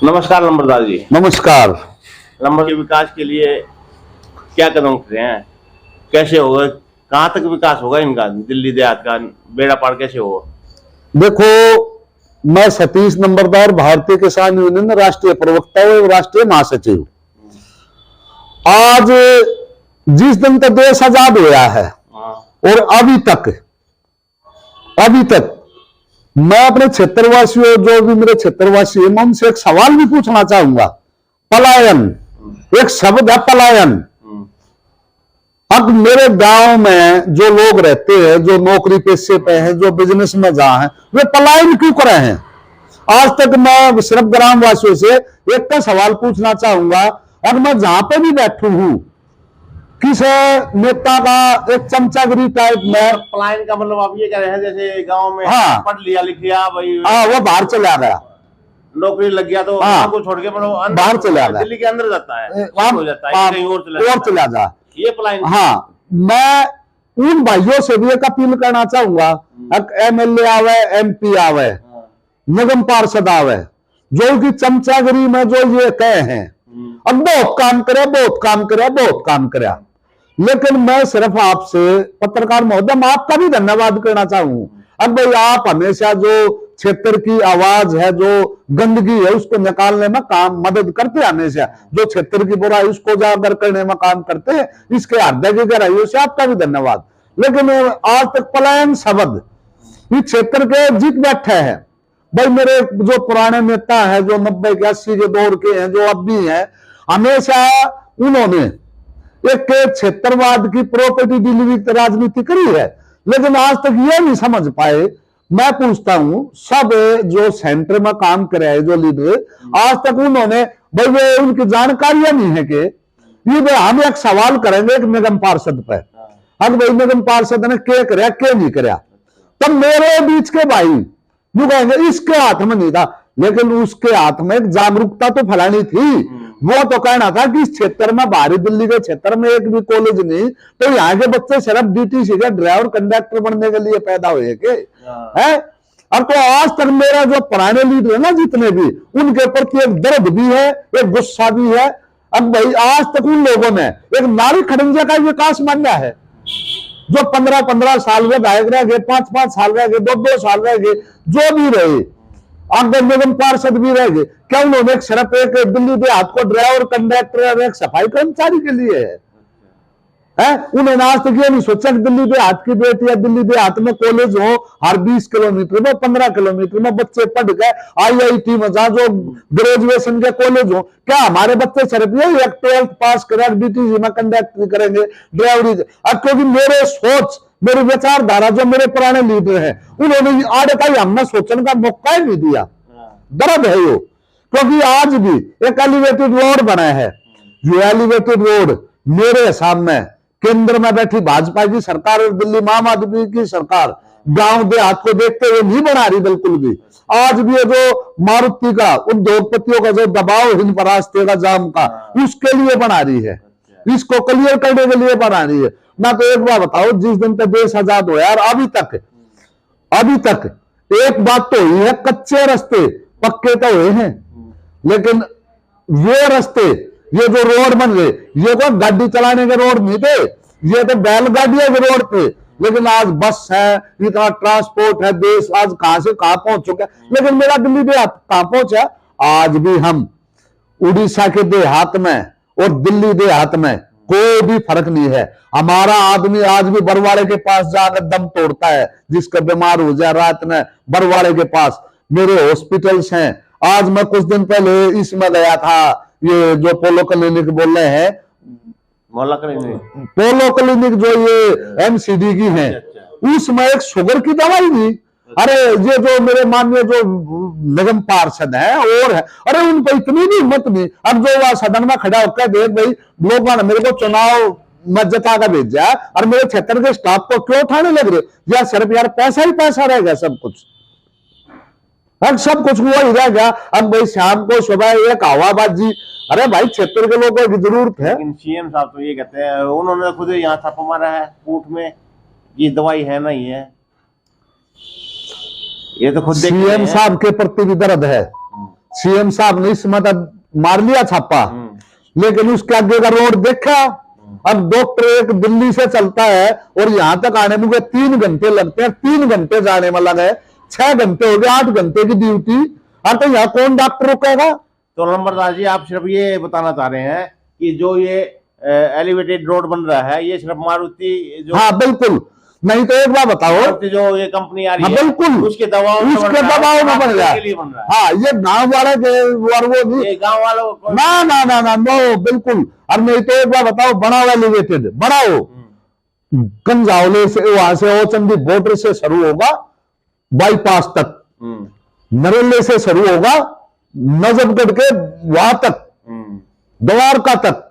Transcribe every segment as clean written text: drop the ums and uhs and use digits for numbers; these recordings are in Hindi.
नमस्कार नंबरदार जी। नमस्कार। नंबर के विकास के लिए क्या कदम उठ रहे हैं? कैसे होगा? कहाँ तक विकास होगा इनका? दिल्ली देहात का बेड़ा पार कैसे होगा? देखो, मैं सतीश नंबरदार, भारतीय किसान यूनियन राष्ट्रीय प्रवक्ता एवं राष्ट्रीय महासचिव। आज जिस दिन तक देश आजाद हुआ है और अभी तक मैं अपने क्षेत्रवासियों, जो भी मेरे क्षेत्रवासी है, मैं उनसे एक सवाल भी पूछना चाहूंगा। पलायन, एक शब्द है पलायन। अब मेरे गांव में जो लोग रहते हैं, जो नौकरी पेशे पे हैं, जो बिजनेस में जहां हैं, वे पलायन क्यों कर रहे हैं? आज तक मैं सिर्फ ग्रामवासियों से एक का सवाल पूछना चाहूंगा, और मैं जहां पे भी बैठू हूं, किस नेता का एक चमचागिरी टाइप में। पलायन का मतलब आप ये कह रहे हैं जैसे गांव में हाँ, पढ़ लिया लिख लिया भाई, वो बाहर चला गया, नौकरी लग गया तो हाँ, को छोड़ के मतलब बाहर चला गया, दिल्ली के अंदर जाता है, हो जाता है, कहीं और चला जा, ये पलायन। हाँ, मैं उन भाइयों से भी एक अपील करना चाहूंगा, एमएलए आवे, एमपी आवे, निगम पार्षद आवे, जो कि चमचागिरी में जो ये कहे हैं, अब बहुत काम करे, बहुत काम करे, बहुत काम करे। लेकिन मैं सिर्फ आपसे, पत्रकार महोदय, मैं आपका भी धन्यवाद करना चाहूं। अब भाई, आप हमेशा जो क्षेत्र की आवाज है, जो गंदगी है, उसको निकालने में काम मदद करते हैं, हमेशा जो क्षेत्र की बुराई उसको उजागर करने में काम करते हैं, इसके हृदय की गहराइयों से आपका भी धन्यवाद। लेकिन आज तक पलायन शब्द इस क्षेत्र के जीत बैठे हैं। भाई, मेरे जो पुराने नेता है, जो 90 के 80 के दौर के हैं, जो अब भी हैं, हमेशा उन्होंने एक क्षेत्रवाद की प्रॉपर्टी डीलिंग की राजनीति करी है, लेकिन आज तक ये नहीं समझ पाए। मैं पूछता हूं, सब जो सेंटर में काम करे है, जो लीडर, आज तक उन्होंने, भाई वे उनकी जानकारियां नहीं है कि ये, हम एक सवाल करेंगे एक निगम पार्षद पे, अब भाई निगम पार्षद ने क्या कराया, क्या नहीं कराया, तब मेरे बीच के भाई जो कहेंगे इसके हाथ में नहीं था, लेकिन उसके हाथ में एक जागरूकता तो फैलानी थी। वो तो कहना था कि इस क्षेत्र में, बाहरी दिल्ली के क्षेत्र में एक भी कॉलेज नहीं, तो यहाँ के बच्चे सिर्फ डीटीसी के ड्राइवर कंडक्टर बनने के लिए पैदा हुए के है। अब तो आज तक मेरा जो पुराने लीडर है ना, जितने भी, उनके प्रति एक दर्द भी है, एक गुस्सा भी है। अब भाई, आज तक उन लोगों ने एक नारी खड़ंजा का विकास मांगा है, जो 15-15 साल में गायक रह गए, 5-5 साल रह गए, 2-2 साल रह गए, जो भी रहे, अगर निगम पार्षद भी रह गए, क्या उन्होंने एक सिर्फ एक दिल्ली देहात को ड्राइवर कंडक्टर और एक सफाई कर्मचारी के लिए है? उन्होंने आज तक ये नहीं सोचा कि दिल्ली देहात की बेटी या दिल्ली देहात में कॉलेज हो, हर 20 किलोमीटर में, 15 किलोमीटर में बच्चे पढ़ गए IIT में, जहां जो ग्रेजुएशन के कॉलेज हो, क्या हमारे बच्चे सिर्फ ये 12th पास करें, डीटीसी में कंडक्टर करेंगे, ड्राइवरी? अब क्योंकि मेरे सोच, मेरी विचारधारा, जो मेरे पुराने लीडर हैं, उन्होंने आड़े का हमने सोचने का मौका ही नहीं दिया। दर्द है यो, क्योंकि आज भी एक एलिवेटेड रोड बना है। ये एलिवेटेड रोड मेरे हिसाब में केंद्र में बैठी भाजपा की सरकार और दिल्ली में आम आदमी की सरकार गांव देहात को देखते हुए नहीं बना रही बिल्कुल भी। आज भी जो मारुति का, उद्योगपतियों का जो दबाव हिंद रास्ते का जाम का, उसके लिए बना रही है, इसको क्लियर करने के लिए बना रही है ना। तो एक बात बताओ, जिस दिन तक देश आजाद हो यार, अभी तक एक बात तो हुई है, कच्चे रास्ते पक्के तो हुए हैं, लेकिन ये रास्ते, ये जो रोड बन गए, ये तो गाड़ी चलाने के रोड नहीं थे, ये तो बैलगाड़ियों के रोड थे। लेकिन आज बस है, इतना ट्रांसपोर्ट है, देश आज कहां से कहां पहुंच चुका है। लेकिन मेरा दिल्ली देहात कहां पहुंचा? आज भी हम उड़ीसा के देहात में और दिल्ली देहात में कोई भी फर्क नहीं है। हमारा आदमी आज भी बरवाड़े के पास जाकर दम तोड़ता है, जिसका बीमार हो जाए रात में, बरवाड़े के पास मेरे हॉस्पिटल्स हैं। आज मैं कुछ दिन पहले इसमें गया था, ये जो पोलो क्लिनिक बोल रहे हैं, पोलो क्लिनिक जो ये MCD की है, उसमें एक शुगर की दवाई दी। अरे ये जो मेरे माननीय जो निगम पार्षद है और है, अरे उनको इतनी भी हिम्मत नहीं। अब जो वह सदन में खड़ा होकर देख भाई, लोगों ने मेरे को चुनाव में जता का भेजा और मेरे क्षेत्र के स्टाफ को क्यों उठाने लग रहे? यार सिर्फ यार पैसा ही पैसा रह गया, सब कुछ, सब कुछ हुआ ही रह गया। अब भाई शाम को सुबह एक हवाबाजी, अरे भाई क्षेत्र के लोगों की जरूरत है। लेकिन CM साहब तो ये कहते हैं, उन्होंने खुद यहाँ छापा मारा है कोर्ट में, ये दवाई है नहीं है, ये तो खुद CM साहब के प्रति भी दर्द है। सीएम साहब ने इसमें तो मार लिया छापा, लेकिन उसके आगे का रोड देखा। अब डॉक्टर एक दिल्ली से चलता है और यहां तक आने में 3 घंटे लगते हैं, 3 घंटे जाने में लगे, 6 घंटे हो गए, 8 घंटे की ड्यूटी। और तो यहाँ कौन डॉक्टर रुकेगा? तो नंबरदार जी, आप सिर्फ ये बताना चाह रहे हैं कि जो ये एलिवेटेड रोड बन रहा है, ये सिर्फ मारुति जो, हाँ बिल्कुल, नहीं तो एक बार बताओ, मारुति जो ये कंपनी आ रही हाँ, है, बिल्कुल उसके दबाव में बन रहा है। हाँ, ये गांव वाले वो नहीं, ये गांव वालों को ना ना ना ना नो, बिल्कुल। और नहीं तो एक बार बताओ, बनाओ एलिवेटेड, बनाओ कंजावले से, वहां से ओचंदी बॉर्डर से शुरू होगा बाईपास तक, नरेले से शुरू होगा नजफगढ़ के वहां तक, द्वारका तक,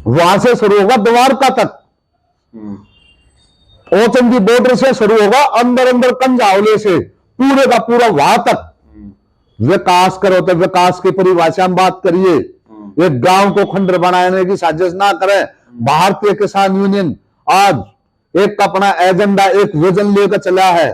वहां से शुरू होगा द्वारका तक, ओचंदी बॉर्डर से शुरू होगा, अंदर अंदर कंजावले से पूरे का पूरा वहां तक। विकास करो तो विकास की परिभाषा में बात करिए, एक गांव को खंडर बनाने की साजिश ना करें। भारतीय किसान यूनियन आज एक अपना एजेंडा, एक विजन लेकर चला है।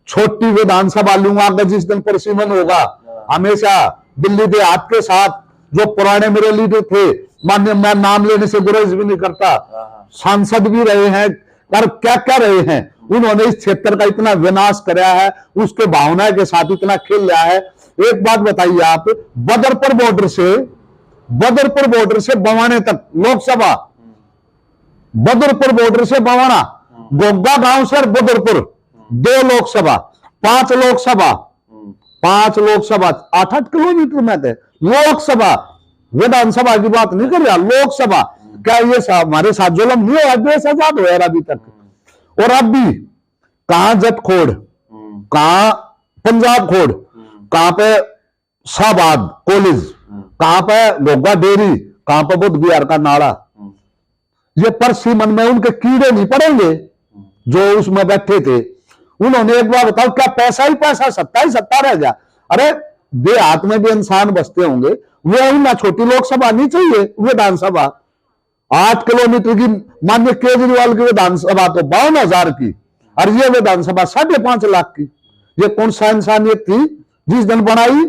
छोटी विधानसभा लूंगा जिस दिन परिसीमन होगा, हमेशा दिल्ली देहात के साथ जो पुराने मेरे लीडर थे, मान्य मैं नाम लेने से गुरेज भी नहीं करता, सांसद भी रहे हैं और क्या क्या रहे हैं, उन्होंने इस क्षेत्र का इतना विनाश कराया है, उसके भावना के साथ इतना खेल रहा है। एक बात बताइए आप, बदरपुर बॉर्डर से बवाने तक लोकसभा, बदरपुर बॉर्डर से बवाना, गोग्गा गांव से बदरपुर 2 लोकसभा, 5 लोकसभा, 8-8 किलोमीटर में थे लोकसभा। विधानसभा की बात नहीं कर रहा, लोकसभा। क्या ये हमारे साथ जुल्म नहीं हुआ? देश आजाद हुआ अभी तक। और अब भी कहां जट खोड़, कहां पंजाब खोड़, कहां पे शाहबाद कॉलेज, कहां पे गोगा डेयरी, कहां पे बुद्ध विहार का नाड़ा। ये परसीमन में उनके कीड़े नहीं पड़ेंगे जो उसमें बैठे थे। उन्होंने एक बार बताओ, क्या पैसा ही पैसा, सत्ता ही सत्ता रह गया? अरे देहात में भी इंसान बसते होंगे, वो ना छोटी लोकसभा नहीं चाहिए विधानसभा। 8 किलोमीटर की माननीय केजरीवाल की विधानसभा तो 52,000 की, और ये विधानसभा 5.5 लाख की। ये कौन सा इंसानियत थी जिस दिन बनाई?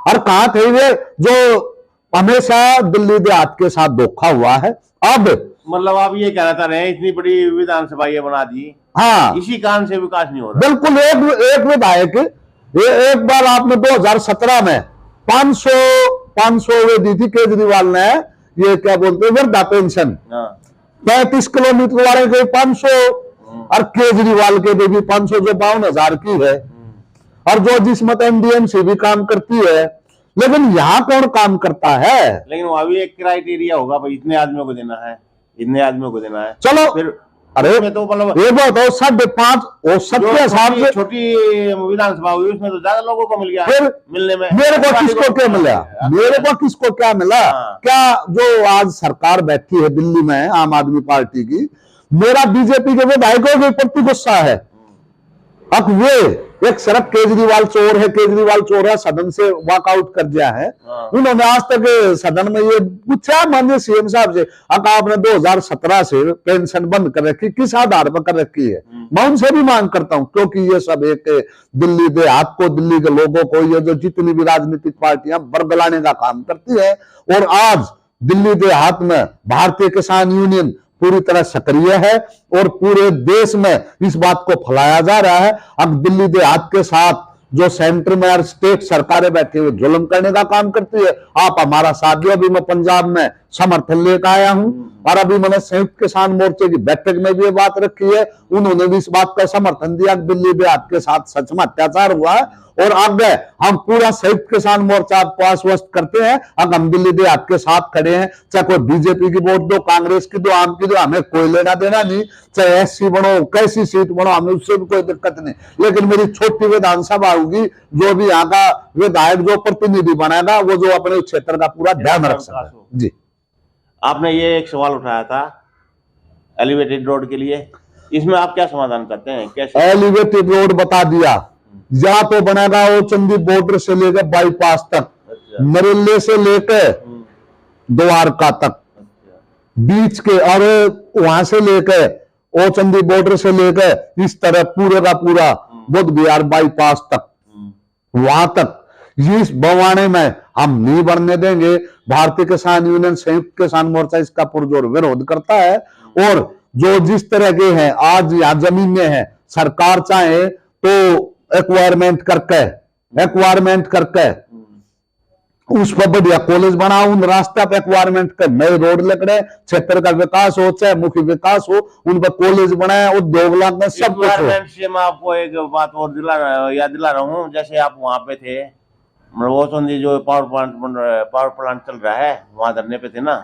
और कहां थे वे जो हमेशा दिल्ली देहात के साथ धोखा हुआ है? अब मतलब आप ये कहना चाह रहे हैं, इतनी बड़ी विधानसभा ये बना दी, हाँ, इसी कारण से विकास नहीं हो रहा। बिल्कुल। एक विधायक, एक बार आपने 2017 में 500 वे दी थी केजरीवाल ने, ये क्या बोलते हैं, वृद्धा पेंशन। 35 किलोमीटर वाले के 500 और केजरीवाल के भी 500, जो 52,000 की है। और जो जिसमें एमडीएमसी भी काम करती है, लेकिन यहाँ कौन काम करता है? लेकिन वहां भी एक क्राइटेरिया होगा, भाई इतने आदमियों को देना है, इतने आदमियों को देना है। चलो फिर अरे तो मतलब ये बात हो 5.5 और सबके हिसाब से छोटी विधानसभा हुई, उसमें तो ज्यादा लोगों को मिल गया। फिर मिलने में मेरे को किसको क्या मिला? मेरे को किसको क्या मिला? क्या जो आज सरकार बैठी है दिल्ली में आम आदमी पार्टी की, मेरा बीजेपी के विधायकों के प्रति गुस्सा है। अब वे एक सिर्फ केजरीवाल चोर है, सदन से वॉकआउट कर दिया है। उन्होंने आज तक सदन में ये पूछा माननीय सीएम साहब से, अब आपने 2017 से पेंशन बंद कर रखी, किस आधार पर कर रखी है? मैं उनसे भी मांग करता हूं, क्योंकि ये सब एक दिल्ली देहात को, दिल्ली के लोगों को, ये जो जितनी भी राजनीतिक पार्टियां बरगलाने का काम करती है। और आज दिल्ली देहात में भारतीय किसान यूनियन पूरी तरह सक्रिय है और पूरे देश में इस बात को फैलाया जा रहा है। अब दिल्ली देहात के साथ जो सेंटर में और स्टेट सरकारें बैठी हुई जुल्म करने का काम करती है, आप हमारा साथ दो। अभी मैं पंजाब में समर्थन लेकर आया हूं, और अभी मैंने संयुक्त किसान मोर्चे की बैठक में भी ये बात रखी है, उन्होंने भी इस बात का समर्थन दिया। दिल्ली देहात के साथ सच में अत्याचार हुआ है, और आगे हम पूरा संयुक्त किसान मोर्चा आपको आश्वस्त करते हैं, अब हम दिल्ली देहात के साथ खड़े हैं। चाहे कोई बीजेपी की वोट दो, कांग्रेस की दो, आम की दो, हमें कोई लेना देना नहीं। चाहे एससी बनो, कैसी सीट बनो, हमें उससे भी कोई दिक्कत नहीं। लेकिन मेरी छोटी विधानसभा होगी, जो भी यहाँ का विधायक जो प्रतिनिधि बनाएगा, वो जो अपने क्षेत्र का पूरा ध्यान रख सकता है। जी, आपने ये एक सवाल उठाया था एलिवेटेड रोड के लिए, इसमें आप क्या समाधान करते हैं? कैसे एलिवेटेड रोड बता दिया, या तो बनेगा ओचंदी बॉर्डर से लेकर बाईपास तक, नरेले से लेकर द्वारका तक, बीच के, और वहां से लेकर ओचंदी बॉर्डर से लेकर इस तरह पूरे का पूरा बुद्ध विहार बाईपास तक, वहां तक। इस बवाने में हम नहीं बढ़ने देंगे। भारतीय किसान यूनियन संयुक्त किसान मोर्चा इसका पुरजोर विरोध करता है। और जो जिस तरह के हैं आज यहाँ जमीनें हैं, सरकार चाहे तो एक्वायरमेंट करके उस पर बढ़िया कॉलेज बनाओ, उन रास्ता पे एक्वायरमेंट कर नए रोड लकड़े, क्षेत्र का विकास हो चाहे मुख्य विकास हो, उन पर कॉलेज बनाए, उद्योग लगे, सब कुछ हो। से मैं आपको एक बात और याद दिला रहा हूँ। जैसे आप वहां पे थे, वो जो पावर प्लांट चल रहा है, वहां धरने पे थे ना,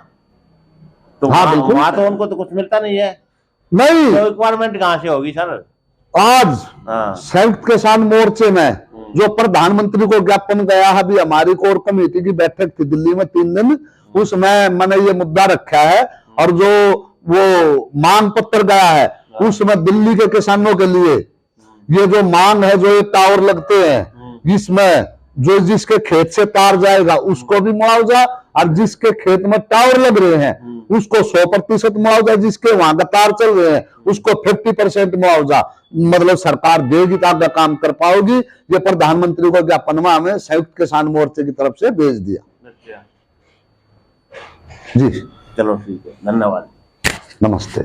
तो हाँ, बिल्कुल। वहां तो उनको तो कुछ मिलता नहीं है। नहीं, तो रिक्वायरमेंट कहाँ से होगी सर? आज हाँ। संयुक्त किसान मोर्चे में जो प्रधानमंत्री को ज्ञापन गया है, अभी हमारी कोर कमेटी की बैठक थी दिल्ली में 3 दिन, उसमें मैंने ये मुद्दा रखा है। और जो वो मांग पत्र गया है, उसमें दिल्ली के किसानों के लिए ये जो मांग है, जो ये टावर लगते हैं, जिसमें जो जिसके खेत से तार जाएगा उसको भी मुआवजा, और जिसके खेत में टावर लग रहे हैं उसको 100% मुआवजा, जिसके वहां का तार चल रहे हैं उसको 50% मुआवजा, मतलब सरकार देगी तो आगे काम कर पाओगी। ये प्रधानमंत्री को ज्ञापन हमें संयुक्त किसान मोर्चे की तरफ से भेज दिया। अच्छा जी, चलो ठीक है, धन्यवाद, नमस्ते।